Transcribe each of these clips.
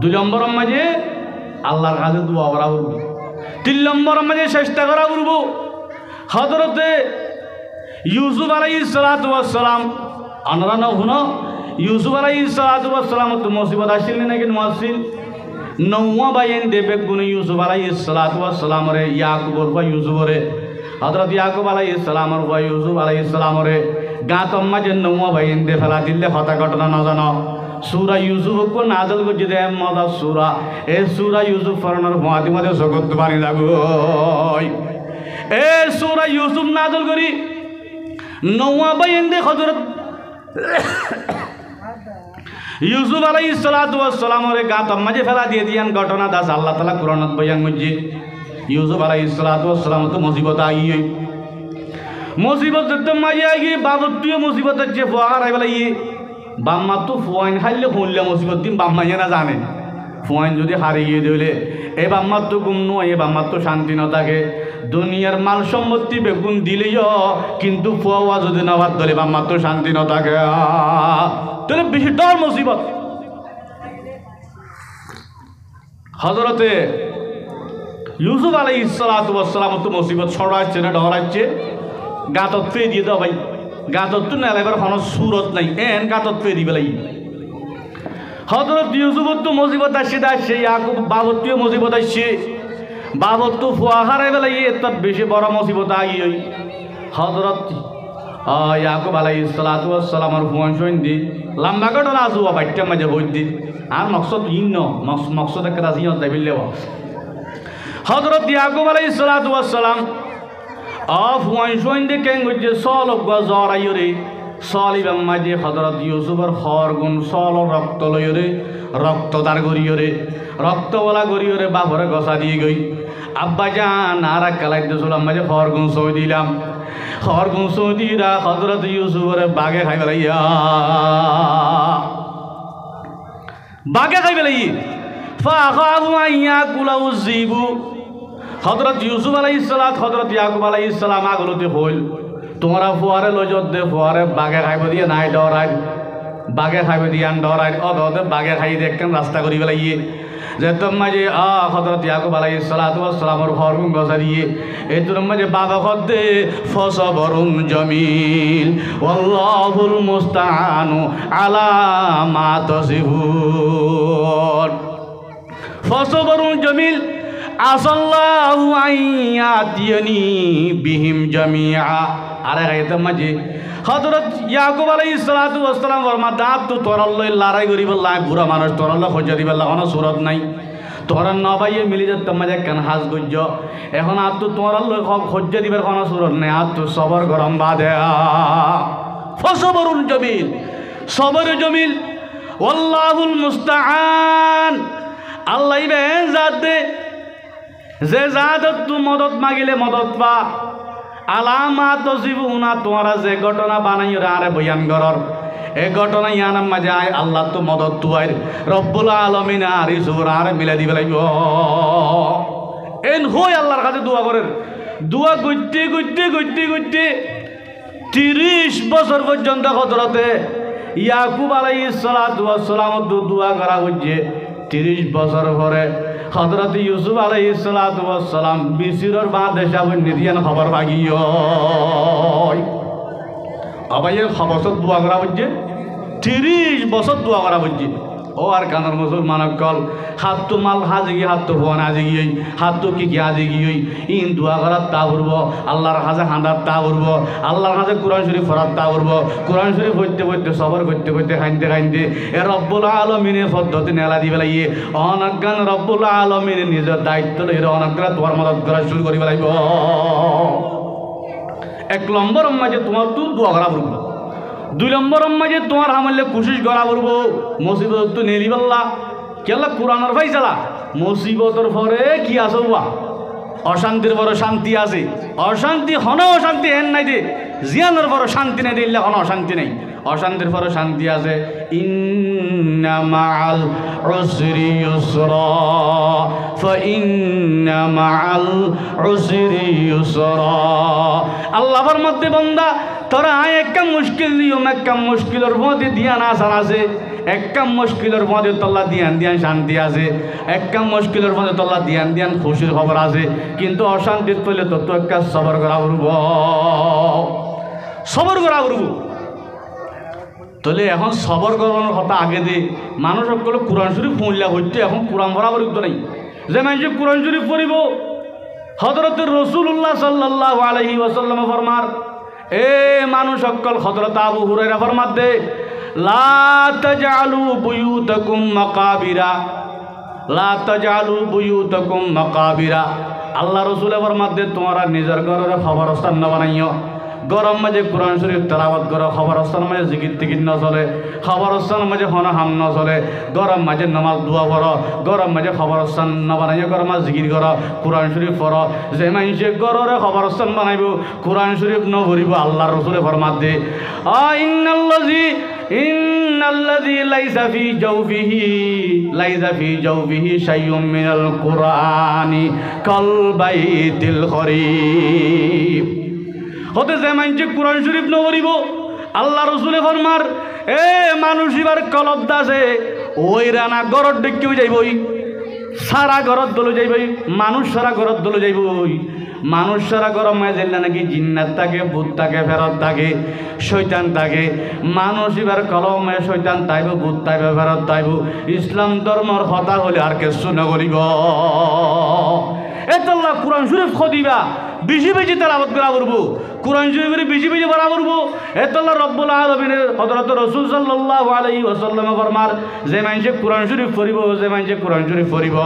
দুই নম্বরের মাঝে আল্লাহর কাছে দোয়া করা করব। তিন নম্বরের মাঝে চেষ্টা করা করব হযরতে ইউসুফ আলাইহিস সালাতু ওয়াস সালাম আনরা না হুনো ইউসুফ আলাইহিস সালাতু ওয়াস সালাম তো মুসিবত আসছিল নাকি মুআসিল নওয়া বাইন দেবে গুণ ইউসুফ আলাইহিস সালাতু ওয়াস সালাম রে ইয়াকুবর বা ইউসুফরে হযরত ইয়াকুব আলাইহিস সালামর বা ইউসুফ আলাইহিস সালাম রে গাতম মাঝে নওয়া বাইন দে ফেলা দিলে কথা ঘটনা না জানো সূরা ইউসুফ কো নাযিল করতে দে মজা সূরা এই সূরা ইউসুফ ফরনার মাঝে মাঝে জগত পানি লাগো এই সূরা ইউসুফ নাযিল করি নওয়া বাইন দে হযরত ইউসুফ আলাইহিস সালাতু ওয়াস সালামের গাতম মাঝে ফেলা দিয়ে দিয়ান ঘটনা দাস আল্লাহ তাআলা কুরআনত বয়ান করছে ইউসুফ আলাইহিস সালাতু ওয়াস সালাম তো মুসিবত আইয়ে মুসিবত তো মাঝে আইয়ে বাবতীয় মুসিবত যে ফুয়ার আইবালাই বাম্মা তো ফুয়াইন হাইলে হইলে মুসিবত দিন বাম্মা না জানে ফুয়াইন যদি হারিয়ে গিয়ে দিলে এ বাম্মার তো গুম নয় এ বাম্মার তো শান্তি না থাকে দুনিয়ার মাল সম্পত্তি বেগুন দিলেও কিন্তু ফুয়া যদি নেওয়ার ধরে বাম্মার তো শান্তি না থাকে তাহলে বেশি ডর মুসিবত হযরতে ইউসুফ আলাইহিস সালাতু ওয়াস সালাম তো মুসিবত ছড়াচ্ছে না ডরাচ্ছে গাতত ফে দিয়ে দাও ভাই গাতত তো না এবার কোনো সুরত নাই এন গাতত ফে দিবে লাই হযরত ইউসুফ তো মুসিবত আসছে ইয়াকুব বাবতীয় মুসিবত আসছে বাবত তো ফুয়া হারাই বেলাই তার বেশি বড় মুসিবত আই হযরত ইয়াকুব আলাইহিস সালাতু ওয়াস সালামের ফুয়ান শোন দি লম্বা ঘটনা আসু বাইটা মাঝে হই দি আর মকসদ ইন্ন মকসদ একটা জিয়ত দাবিলে হযরত ইয়াকুব আলাইহিস সালাতু ওয়াস সালাম ফুয়ান শোন দি কেন গজে সলক গজর আইরে সলিবাম মাঝে হযরত ইউসুফের হরগুন সল রক্ত লইরে রক্তদার গরিয়রে রক্তওয়ালা গরিয়রে বাপরে গসা দিয়ে গই আব্বা জান আর কালাই দিলাম মাঝে হরগুন সই দিলাম হরগুন সই দিরা হযরত ইউসুফের বাগে খাই বেলাইয়া বাগে খাই বেলাই ফাখাবু আইয়া কুলাউ জিবু হযরত ইউসুফ আলাইহিস সালাত হযরত ইয়াকুব আলাইহিস সালাম আগলতে হইল তোমরা ফুয়ারে লজত দে ফুয়ারে বাগে খাইব দিয়ে নাই ডরাই বাগে খাইব দিয়ে আন ডরাই অদতে বাগে খাই দেখেন রাস্তা করি বেলাইয়ে যে তোর মাঝে হযরত ইয়াকুব আলাইহিস সালাতু ওয়াস সালামের হরগুন গজা দিয়ে এই তোর মাঝে বাবা খদ্দে ফসবরুন জামিল ওয়াল্লাহুল মুস্তাআনু আলা মা তাসিফুন ফসবরুন জামিল আসাল্লাহু আইয়াতিয়ানি বিহিম জামিআ আরে গাইতে মাঝে হযরত ইয়াকুব আলাইহিস সালাতু ওয়াস সালাম ফরমা দাঁত তো তোরাল্লাই লড়াই করি বললা বুড়া মানুষ তোরাল্লা খোঁজা দিবে কোনো সুরত নাই তোরা নবাইয়ে মিলি যেত মাঝে কেন হাজ গজ্জ এখন আর তো তোরাল্লাই খোঁজা দিবে কোনো সুরত নাই আর তো সবর গরম বাদে ফসবরুল জামিল সবর জামিল ওয়াল্লাহুল মুস্তাআন আল্লাহ বে জাত দে যে জাদত তু মদত মাগিলে মদত পা আলামাত জীবনা তোমরা যে ঘটনা বানাই আরে বয়ান করর এই ঘটনা ইয়ানার মাঝে আয় আল্লাহ তো মদত তুয়াই রব্বুল আলামিন আর ইসুর আর মিলে দিবে লাগবে এন হই আল্লাহর কাছে দোয়া করেন দোয়া করতে করতে করতে করতে 30 বছর পর্যন্ত হযরতে ইয়াকুব আলাইহিস সালাতু ওয়াস সালাম দোয়া করা হচ্ছে 30 বছর পরে হযরত ইউসুফ আলাইহিস সালাতু ওয়াস সালাম মিসরের বাদশা বনিদিয়ান খবর ভাগিও আবাইয়ের খবর দোয়া করা হচ্ছে 30 বছর দোয়া করা হচ্ছে ও আর কানার মুসলমান কল হাত তো মাল হাজে গিয়ে হাত তো ফোন হাজে গিয়ে হাত তো কি হাজে গিয়ে ইন দোয়া করার তা করব আল্লাহর হাজে হাঁদার তা করব আল্লাহর হাজে কোরআন শরীফ পড়ার তা করব কোরআন শরীফ পড়তে পড়তে সবর করতে করতে খাইতে খাইতে এ রব্বুল আলামিনের পদ্ধতি নেলা দি বেলাইয়ে অনজ্ঞান রব্বুল আলামিনের নিজের দায়িত্ব লই অনজ্ঞা তোমার মদত করা শুরু করি বেলাইব 1 নম্বর মাঝে তোমার তো দোয়া করা পড়ব 2 নম্বর মাঝে তোমার হামলে কোশিশ করা পড়ব মুসিবত তো নেলি বললা কেলা কোরআনের ফাইসালা মুসিবতের পরে কি আছে বা অশান্তির বড় শান্তি আছে অশান্তি হন অশান্তি হেন নাই যে জিয়ানের বড় শান্তি নাই দিলে হন অশান্তি নাই অশান্তির পরে শান্তি আছে ইন্না মাআল উসরি ইউসরা ফাইন্না মাআল উসরি ইউসরা আল্লাহর মধ্যে বান্দা তোরা একটা মুশকিল নিয়ম একটা মুশকিলের মধ্যে দিয়া না আছে একটা মুশকিলের মধ্যে তল্লা দিয়ান দিয়ান শান্তি আছে, একটা মুশকিলের মধ্যে তল্লা দিয়ান দিয়ান খুশির খবর আছে। কিন্তু অশান্তির পেলে তত একটা সবর করা উঠব, সবর করা উঠব। তাহলে এখন সবর করানোর কথা আগে দে মানুষ সকলে কোরআন শরীফ পড়লা হইতে এখন কোরআন বরাবর উঠতো নাই। যে মানুষ কোরআন শরীফ পড়িব হযরত রাসূলুল্লাহ সাল্লাল্লাহু আলাইহি ওয়াসাল্লাম ফরমার, এ মানুষ সকল হযরত আবু হুরায়রা ফরমাত দে, লা তাজআলু বুয়ুতাকুম মাকাবিরা, লা তাজআলু বুয়ুতাকুম মাকাবিরা। আল্লাহ রাসূল ফরমাত দে তোমরা নিজের ঘরের কবরস্থান না বানাইও। গরম মাঝে কোরআন শরীফ তেলাওয়াত করো, খবরস্থান মাঝে জিকির টিকির ন চলে, খবরস্থান মাঝে হন হাম ন চলে। গরম মাঝে নামাজ দোয়া পড়ো, গরম মাঝে খবরস্থান ন বানাইও, গরম মাঝে জিকির করো, কোরআন শরীফ পড়ো। যে মানুষে গররে খবরস্থান বানাইব কোরআন শরীফ ন ভরিব, আল্লাহ রসুলে ফরমাত দে, ইন্নাল্লাযী লাইসা ফি জাওফিহি শাইউম মিনাল কুরআনি কাল বাইতিল খরিব। হতে যে মানুষে কোরআন শরীফ ন পড়িব আল্লাহ রসুলে ফরমার, এ মানুষ এবার কলব দাসে ওই রানা গরত ডেকেও যাইবই, সারা গরত দলে যাইবই, মানুষ সারা গরত দলে যাইবই। মানুষ সারা গরম হয়ে যাইলে নাকি জিন্নাত থাকে, ভূত থাকে, ফেরত থাকে, শয়তান থাকে। মানুষ এবার কলমে শয়তান তাইব, ভূত তাইব, ফেরত তাইব। ইসলাম ধর্মর কথা হলে আর কিছু নগরিব। এতল্লা কোরআন শরীফ খদিবা বেশি বেশি তেলাওয়াত করা করবো, কোরআন শরীফের বেশি বেশি পড়া করবো। এতল্লা রব্বুল আলামিনের হযরত রাসূল সাল্লাল্লাহু আলাইহি ওয়াসাল্লাম ফরমার, যে মানুষে কোরআন শরীফ পড়িব, যে মানুষে কোরআন শরীফ পড়িব,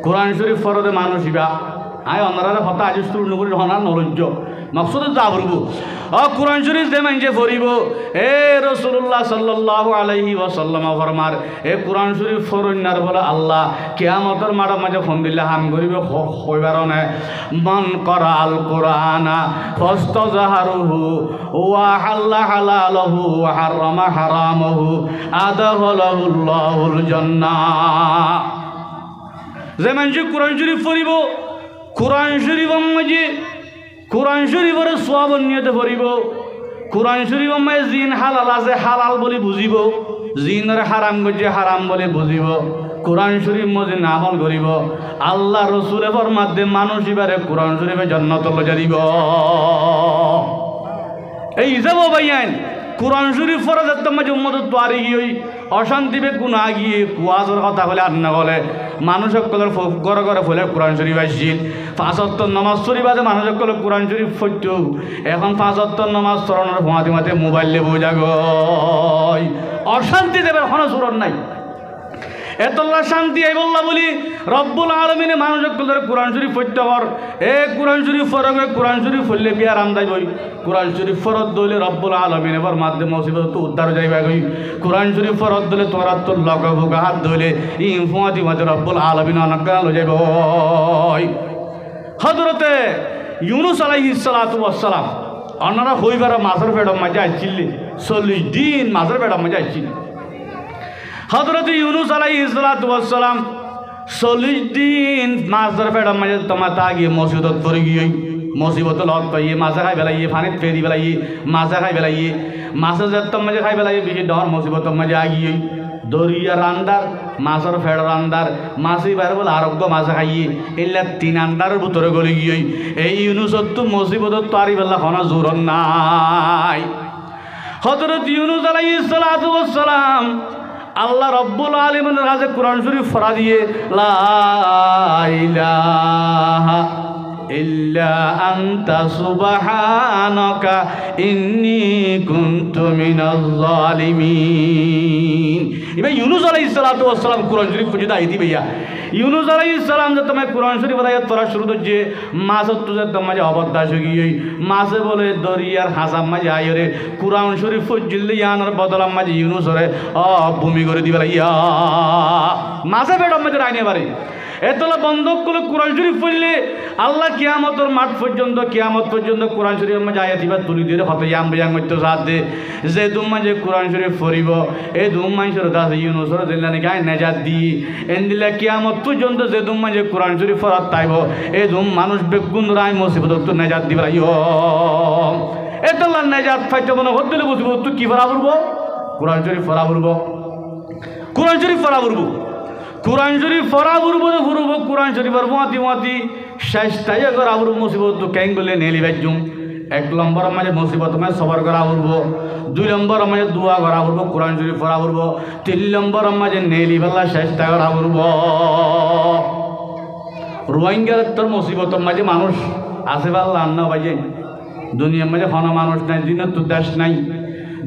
কোরআন শরীফ পড়তে মানুষ ইবা আয় অন্যরা কথা আজ স্তুর নগরীর হনার নলজ্জ মকসুদে যা করব। কোরআন শরীফ যে মানুষে পড়িব, এ রাসূলুল্লাহ সাল্লাল্লাহু আলাইহি ওয়াসাল্লাম ফরমার, এ কোরআন শরীফ পড়নার বলে আল্লাহ কিয়ামতের মাঠের মাঝে ফোন দিলে হাম করিব কইবার না, মান করাল কোরআনা ফাস্তাজহারুহু ওয়া হাল্লা হালালহু ওয়া হারামা হারামাহু আদাখালাহুল্লাহুল জান্নাহ। যে মানুষে কোরআন শরীফ পড়িব, কোরআন শরীফের মাঝে কোরআন শরীফের সওয়াব নিয়তে পড়িব, কোরআন শরীফের মাঝে জিন হালাল আছে হালাল বলে বুঝিব, জিনের হারাম করছে হারাম বলে বুঝিব, কোরআন শরীফ মধ্যে আমল করিব। আল্লাহ রসুলের ফরমাতে মানুষ এবারে কোরআন শরীফে জান্নাতুল যাইব। এই যাব ভাইয়ান কোরআন শরীফ ফরজের মাঝে উম্মতের তোয়ারি গিয়ে অশান্তি বে গুণা গিয়ে কুয়াজের কথা বলে আর না বলে মানুষ সকলের ঘরে ঘরে ফলে কোরআন শরীফ আসছিল। 5 ওয়াক্ত নামাজ শরীফ আছে, মানুষ সকলে কোরআন শরীফ পড়ত। এখন 5 ওয়াক্ত নামাজ পড়ানোর মাঝে মাঝে মোবাইল লে বোঝা গয়, অশান্তি দেবের কোনো সুরত নাই। এতল্লা শান্তি এই বললা বলি রব্বুল আলমিনে মানুষ সকলের কোরআন শরীফ পড়তে হর। এ কোরআন শরীফ ফরবে, কোরআন শরীফ পড়লে বিয়ার আম যাইবই। কোরআন শরীফ ফরত দইলে রব্বুল আলমিনে বর মাধ্যমে মুসিবত তো উদ্ধার যাইবা গই। কোরআন শরীফ ফরত দইলে তোরা তোর লগ বুকা হাত দইলে ইনফুয়াতি মাঝে রব্বুল আলমিন অনজ্ঞা লো যাইব। হযরতে ইউনুস আলাইহিস সালাতু ওয়াস সালাম অন্যরা হইবার মাছের পেটের মাঝে আসছিল, 40 দিন মাছের পেটের মাঝে আসছিল। হযরত ইউনুস আলাইহিস সালাতু ওয়াস সালাম 40 দিন মাছের পেটের মাঝে তোমার তা গিয়ে মুসিবত পড়ে গিয়ে মুসিবত লগ পাইয়ে মাছে খাই বেলাইয়ে, পানিত ফেরি বেলাইয়ে, মাছে খাই বেলাইয়ে, মাছের জাতর মাঝে খাই বেলাইয়ে, বেশি ডর মুসিবতের মাঝে আগিয়ে দরিয়া রান্দার মাছের ফেড় রান্দার মাছি বাইরে বলে আরোগ্য মাছে খাইয়ে এলা 3 আন্ডারের ভিতরে গলে গিয়ে এই ইউনুসত তো মুসিবতত তারি বেলা কোনো জোর নাই। হযরত ইউনুস আলাইহিস সালাতু ওয়াস সালাম আল্লাহ রব্বুল আলামিনের কাছে কোরআন শরীফ পড়া দিয়ে লা ইলাহা ইল্লা আনতা সুবহানাকা ইন্নী কুনতু মিনাজ জালিমিন। এবার ইউনুস আলাইহিস সালাতু ওয়াস সালাম কোরআন শরীফ পড়ে দাই দিবেয়া। ইউনুস আলাইহিস সালাম যে তোমায় কোরআন শরীফ আয়াত পড়া শুরু করছে, মাছ তুজে তোমায় অবদাস গিয়ে মাছে বলে দরিয়ার হাসাম মাঝে আইরে কোরআন শরীফ ফজিল ইয়ানার বদলাম মাঝে ইউনুস রে ভূমি করে দিবে ইয়া মাছে বেডম মাঝে রাইনে পারে। এতলা বন্ধক করে কোরআন শরীফ পড়লে আল্লাহ কিয়ামতের মাঠ পর্যন্ত কোরআন শরীফের মাঝে আয়াত দিবা তুলি দিয়ে হতে ইয়াম বিয়াং মধ্য সাথ দে যে দুম মাঝে কোরআন শরীফ পড়িব এই দুম মানুষের দাস ইউনুসর দিল্লানি গায়ে নেজাত দি এন দিলে কিয়ামত পর্যন্ত যে দুম মাঝে কোরআন শরীফ পড়াত তাইব এই দুম মানুষ বেগুন রায় মুসিবত তো নেজাত দিবা ইয় এতলা নেজাত ফাইতে মনে হতে বসিব তুই কি পড়া পড়ব কোরআন শরীফ পড়া পড়ব। কোরআন শরীফ পড়া পড়ব কোরআন শরীফ পড়া পড়ব তো পড়ব কোরআন শরীফের মাতি মাতি শেষটাই করা পড়ব মুসিবত তো ক্যাং বলে নেলি বাজুম 1 নম্বর মাঝে মুসিবত মাঝে সবার করা পড়ব 2 নম্বর মাঝে দোয়া করা পড়ব কোরআন শরীফ পড়া পড়ব 3 নম্বর মাঝে নেলি বেলা শেষটা করা পড়ব রোহিঙ্গার তোর মুসিবত মাঝে মানুষ আছে পাল্লা আন্না বাজে দুনিয়ার মাঝে কোনো মানুষ নাই জিনত তো দেশ নাই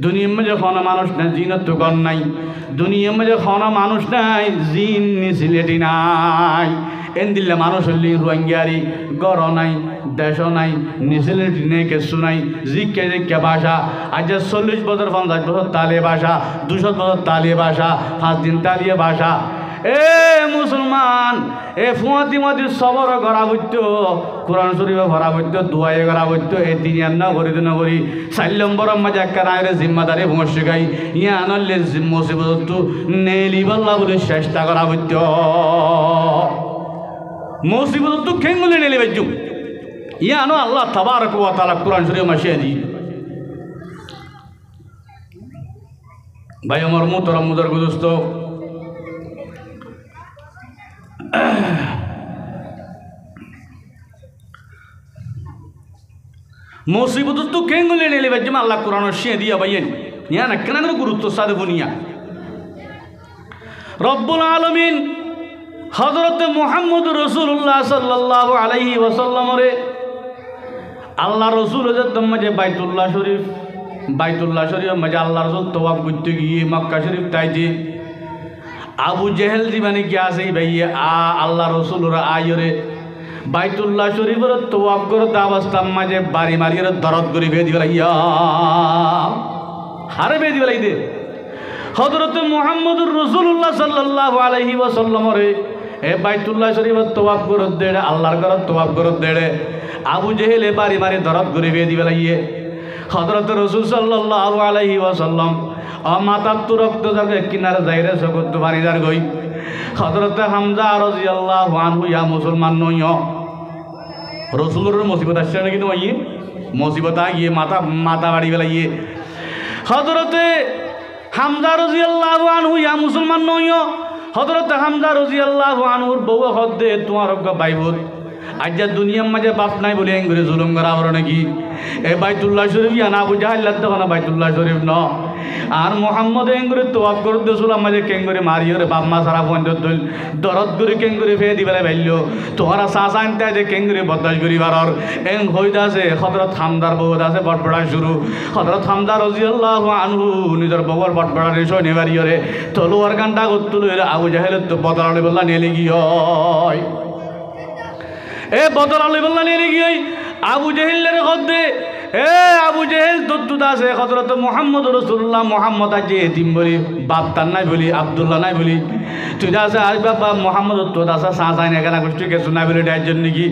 দুনিয়ার মাঝে কোনো মানুষ নাই জিনত তো গণ নাই দুনিয়ার মাঝে কোনো মানুষ নাই জিন সিলেটি নাই এন দিল্লে মানুষ হলি রোহিঙ্গারি গড় নাই দেশ নাই নিসিলেটি নেই কিছু নাই জিজ্ঞে জিজ্ঞে ভাষা আজ 40 বছর 50 বছর তালিয়ে ভাষা 200 বছর তালিয়ে ভাষা 5 দিন তালিয়ে ভাষা এ মুসলমান এ ফুয়াতি মাতি সবর করা হইত কোরআন শরীফে ভরা হইত দুয়ায়ে করা হইত এ দিন না করি তো না করি 4 নম্বর মাঝে একটা রায়ের জিম্মাদারি ভূমস্য গাই ইয়া আনলে মুসিবত নেলি বল্লা বলে চেষ্টা করা হইত মুসিবত তো খেঙ্গুলে নেলি বাজুম ইয়া আনো আল্লাহ তাবারক ওয়া তাআলা কোরআন শরীফ মাসিয়ে দি ভাই আমার মোহতরম বুজুর্গ দোস্ত মুসিবত তো কেঙ্গুলে নেলে বাজুম আল্লাহ কোরআন শিয়ে দিয়া ভাইয়েন ইয়া না কেন গুরুত্ব সাদে বুনিয়া রব্বুল আলামিন হযরত মুহাম্মদ রাসূলুল্লাহ সাল্লাল্লাহু আলাইহি ওয়াসাল্লাম রে আল্লাহ রাসূল যতম মাঝে বাইতুল্লাহ শরীফ মাঝে আল্লাহ রাসূল তওয়াফ করতে গিয়ে মক্কা শরীফ তাইতে আবু জেহেল জীবনে কি আছে ভাইয়া আল্লাহ রাসূলরা আইরে বাইতুল্লাহ শরীফের তওয়াফ করতে অবস্থার মাঝে বাড়ি মারিয়ে দরদ করে বেদি বেলাইয়া হারে বেদি বেলাই দে হযরত মুহাম্মদুর রাসূলুল্লাহ সাল্লাল্লাহু আলাইহি ওয়াসাল্লাম রে এ বাইতুল্লাহ শরীফের তওয়াফ করতে দেড়ে আল্লাহর ঘর তওয়াফ করতে দেড়ে আবু জেহেল বাড়ি মারি দরদ করে বেদি বেলাইয়ে হযরত রাসূল সাল্লাল্লাহু আলাইহি ওয়াসাল্লাম মাতার তো রক্ত যাকে কিনারে যাইরে সকত বাড়ি যার গই হযরত হামজা রাদিয়াল্লাহু আনহু ইয়া মুসলমান নইও রাসূলের মুসিবত আসছে নাকি নই মুসিবত গিয়ে মাথা বাড়ি বেলাইয়ে হযরত হামজা রাদিয়াল্লাহু আনহু ইয়া মুসলমান নইও হযরত হামজা রাদিয়াল্লাহু আনহুর বউ হদ্দে তোমার বাইবত আজ দুনিয়ার মাঝে বাপ নাই বলে এঙ্গুরে জুলুম করা বড় নাকি এ বাইতুল্লাহ শরীফ ইয়া না বুঝা আল্লাহ তখন বাইতুল্লাহ শরীফ ন আর মোহাম্মদ এঙ্গুরে তোয়াব করতে শুলাম মাঝে কেঙ্গুরে মারিও রে বাপ মা সারা পঞ্চায়েত দল দরদ করে কেঙ্গুরে ফেয়ে দিবে ভাইল তোরা চাষ আনতে আছে কেঙ্গুরে বদমাশ করি বারর এং হইতে আছে হযরত হামদার বউ আছে বটবড়া শুরু হযরত হামদা রাদিয়াল্লাহু আনহু নিজের বউর বটবড়া রে শোনে মারিও রে তলোয়ার কান্টা করতুল আবু জাহেলের তো বদলালে বললা নেলে গিয়ে এ বদল আলী বললা নিয়ে গিয়ে আবু জেহেলের হদ্দে এ আবু জেহেল দত্তুদ আছে হযরত মুহাম্মদ রাসূলুল্লাহ মুহাম্মদ আজ এতিম বলি বাপ তার নাই বলি আব্দুল্লাহ নাই বলি তুই আছে আজ বাবা মুহাম্মদ তোর আছে সাঁচাই না কেনা গোষ্ঠী কিছু নাই বলি ডাইর জন্য কি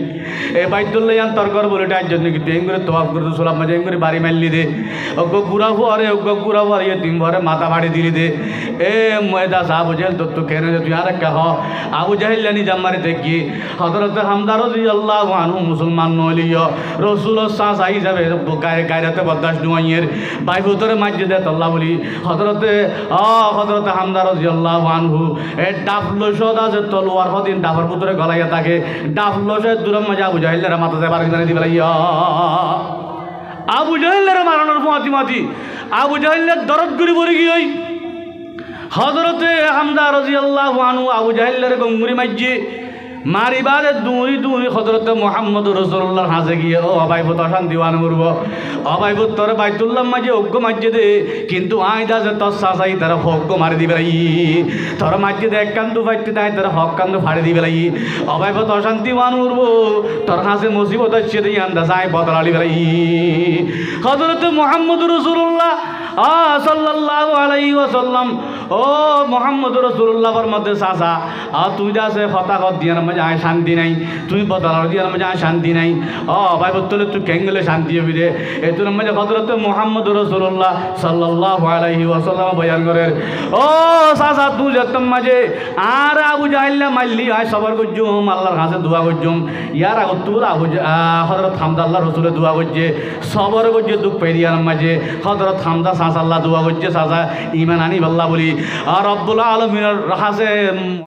এ বাইতুল্লাহ ইয়ান তরকর বলি ডাইর জন্য কি তুই এঙ্গুরে তোয়াব করতে সোলাম মাঝে এঙ্গুরে বাড়ি মারলি দে অজ্ঞ গুড়াবো আরে এতিম ভরে মাথা বাড়ি দিলি দে এ ময়দা আবু জেহেল দত্তু কেন তুই আর কে হ আবু জেহেল জানি জাম্মারি দেখি হযরত হামজা রাদিয়াল্লাহু আনহু মুসলমান নলিও রাসূলের সাঁচাই যাবে গায়রাতে বরদাস দুয়াইয়ের ভাই ভুতরে মসজিদে আল্লাহ বলি হযরত হামজা রাদিয়াল্লাহু আনহু এ ডাফলো সদা যে তলোয়ার হদিন ডাফার ভুতরে গলাইয়া থাকে ডাফলো সে দূরের মাঝে আবু জাহেলের মাথাতে বাড়ি বাড়ি দিবে আবু জাহেলের মারানোর মাতি আবু জাহেলের দরদ গুরি পড়ে গিয়ে হযরতে হামজা রাদিয়াল্লাহু আনহু আবু জাহেলের গঙ্গুরি মাইজি মারিবারে দুই হযরত মুহাম্মদ রাসূলুল্লাহর হাজে গিয়ে ও অবাইবত অশান্তি ওয়ান করব অবাইবত তোর বাইতুল্লাহ মাঝে অজ্ঞ মসজিদে কিন্তু আইদা যে তোর সাসাই তার হক মারি দিবে লাই তোর মসজিদে এক কান্দু ফাইতে তাই তার হক কান্দু ফাড়ি দিবে লাই অবাইবত অশান্তি ওয়ান করব তোর হাসে মুসিবত আসছে দিয়ে আন্দা যাই বদলালি বেলাই হযরত মুহাম্মদ রাসূলুল্লাহ সাল্লাল্লাহু আলাইহি ওয়াসাল্লাম ও মুহাম্মদ রাসূলুল্লাহর মধ্যে সাসা তুই দাসে হতাহত দিয়ার মাঝে আয় শান্তি নাই তুই বদলার দিয়ার মাঝে আয় শান্তি নাই ভাই বলতে তুই কেঙ্গলে শান্তি হবি রে এতুর মাঝে হযরত মুহাম্মদ রাসূলুল্লাহ সাল্লাল্লাহু আলাইহি ওয়াসাল্লাম বয়ান করে ও সাসা তুই যতম মাঝে আর আবু জাহেল মাল্লি আয় সবার গজুম আল্লাহর কাছে দোয়া গজুম ইয়ার আগত তুই হযরত হামজা আল্লাহর রাসূলের দোয়া গজে সবার গজে দুঃখ পেরিয়ার মাঝে হযরত হামজা সাসা আল্লাহ দোয়া গজে সাসা ঈমান আনি আল্লাহ বলি আর রব্বুল আলামিনের হাসে